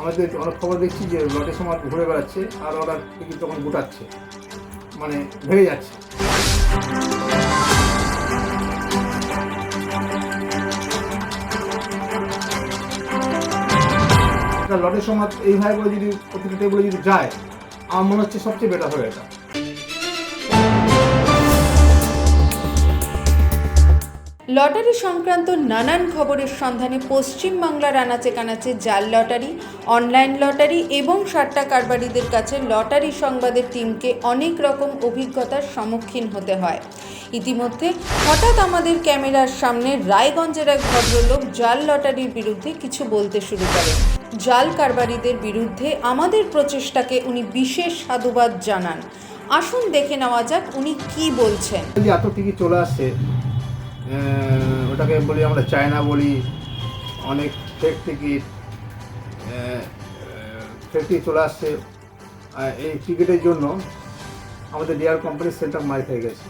আমাদের অনেক খবর দেখছি যে লটের সময় ঘুরে বেড়াচ্ছে আর ওরা টিকিট তখন গোটাচ্ছে, মানে ভেঙে যাচ্ছে। লটের সময় এইভাবে করে যদি প্রতিটা টেবিলে যদি যায়, আমার মনে হচ্ছে সবচেয়ে বেটার হবে এটা। লটারি সংক্রান্ত নানান খবরের সন্ধানে পশ্চিমবাংলার আনাচে কানাচে জাল লটারি, অনলাইন লটারি এবং সাট্টা কারবারিদের কাছে লটারি সংবাদের টিমকে অনেক রকম অভিজ্ঞতার সম্মুখীন হতে হয়। ইতিমধ্যে হঠাৎ আমাদের ক্যামেরার সামনে রায়গঞ্জের এক ভদ্রলোক জাল লটারির বিরুদ্ধে কিছু বলতে শুরু করেন। জাল কারবারিদের বিরুদ্ধে আমাদের প্রচেষ্টাকে উনি বিশেষ সাধুবাদ জানান। আসুন দেখে নেওয়া যাক উনি কি বলছেন। এত টিকিট চলে আসছে, ওটাকে বলি আমরা চায়না বলি, অনেক ফেক টিকিট চলে আসছে। এই টিকিটের জন্য আমাদের ডিআর কোম্পানির সেন্টার মার খেয়ে গেছে।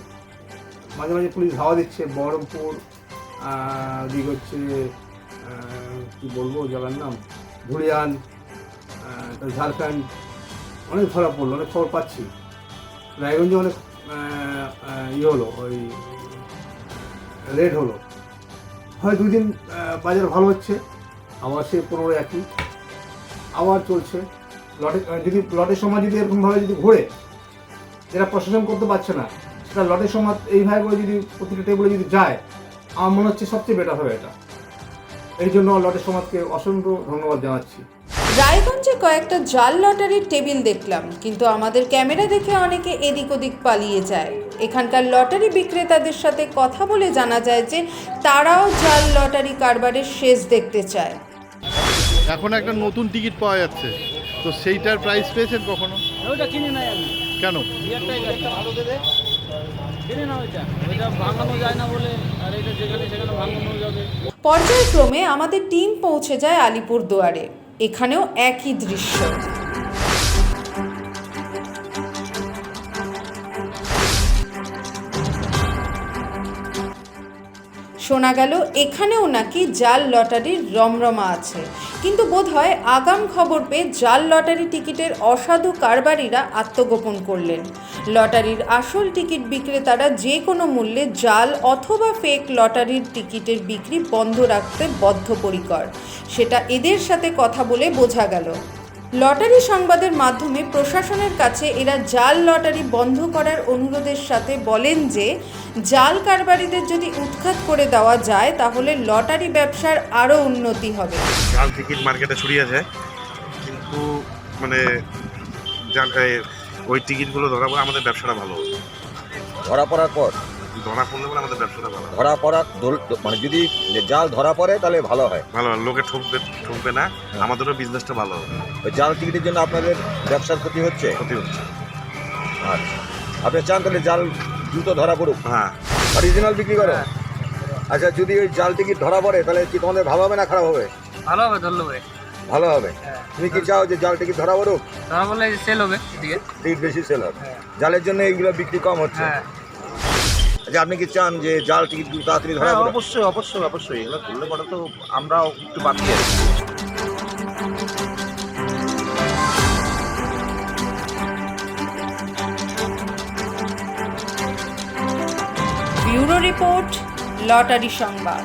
মাঝে মাঝে পুলিশ ধাওয়া দিচ্ছে, বহরমপুর দিক হচ্ছে কী বলবো জায়গার নাম, ধুলিয়ান, ঝাড়খণ্ড, অনেক ধরা পড়লো, অনেক খবর পাচ্ছি। রায়গঞ্জে অনেক হলো, ওই রেড হলো, হয় 2 দিন বাজার ভালো হচ্ছে, আবার সে 15 একই আবার চলছে। লটের সময় যদি এরকমভাবে যদি ঘোরে, যেটা প্রশাসন করতে পারছে না, সেটা লটের সময় এইভাবে করে যদি প্রতিটা টেবিলে যদি যায়, আমার মনে হচ্ছে সবচেয়ে বেটার হবে এটা। এই জন্য লটের সমাজকে অসংখ্য ধন্যবাদ জানাচ্ছি। রায়গঞ্জে কয়েকটা জাল লটারির টেবিল দেখলাম, কিন্তু আমাদের ক্যামেরা দেখে অনেকে এদিক ওদিক পালিয়ে যায়। এখানকার লটারি বিক্রেতাদের সাথে কথা বলে জানা যায় যে তারাও জাল লটারি কারবারের শেষ দেখতে চায়। এখন একটা নতুন টিকিট পাওয়া যাচ্ছে, তো সেইটার প্রাইস পেয়েছেন কখনো? ওইটা কিনে নাই আমি। কেন? ভালো দেবে, কিনে না ওইটা ভাঙানো যায় না বলে, আর এটা যেখানে সেখানে ভাঙানো যাবে। পর্যায়ক্রমে আমাদের টিম পৌঁছে যায় আলিপুরদুয়ারে। এখানেও একই দৃশ্য। শোনা গেল এখানেও নাকি জাল লটারির রমরমা আছে, কিন্তু বোধহয় আগাম খবর পেয়ে জাল লটারি টিকিটের অসাধু কারবারিরা আত্মগোপন করলেন। লটারির আসল টিকিট বিক্রেতারা যে কোনো মূল্যে জাল অথবা ফেক লটারির টিকিটের বিক্রি বন্ধ রাখতে বদ্ধপরিকর, সেটা এদের সাথে কথা বলে বোঝা গেল। লটারি সংবাদের মাধ্যমে প্রশাসনের কাছে এরা জাল লটারি বন্ধ করার অনুরোধের সাথে বলেন যে জাল কারবারিদের যদি উৎখাত করে দেওয়া যায় তাহলে লটারি ব্যবসার আরও উন্নতি হবে। জাল টিকিট মার্কেটে ছড়িয়ে যায়, কিন্তু মানে ওই টিকিটগুলো ধরা পড়ে আমাদের ব্যবসাটা ভালো হবে। ধরা পড়ার পর ধরা পড়লে মানে আমাদের ব্যবসাটা ভালো হবে। ধরা পড়ার মানে যদি জাল ধরা পড়ে তাহলে ভালো হয়, ভালো লোকে ঠকবে না, আমাদেরও বিজনেসটা ভালো হবে। ওই জাল টিকিটের জন্য আপনাদের ব্যবসার ক্ষতি হচ্ছে। আচ্ছা, আপনি চান তাহলে জাল দ্রুত ধরা পড়ুক? হ্যাঁ, অরিজিনাল বিক্রি করে। আচ্ছা, যদি ওই জাল টিকিট ধরা পড়ে তাহলে কি তোমাদের ভালো হবে না খারাপ হবে? ভালো হবে, ধরলে হবে, ভালো হবে। তুমি কি চাও যে জাল টিকিট ধরা পড়ুক? ধরা বললে সেল হবে, টিকিট বেশি সেল হবে, জালের জন্য এইগুলো বিক্রি কম হচ্ছে। আচ্ছা, আপনি কি চান যে জাল টিকিটগুলো তাড়াতাড়ি ধরা পড়ে? অবশ্যই অবশ্যই অবশ্যই, এগুলো করলে পরে তো আমরাও একটু বাঁচি আর কি। ব্যুরো রিপোর্ট, লটারি সংবাদ।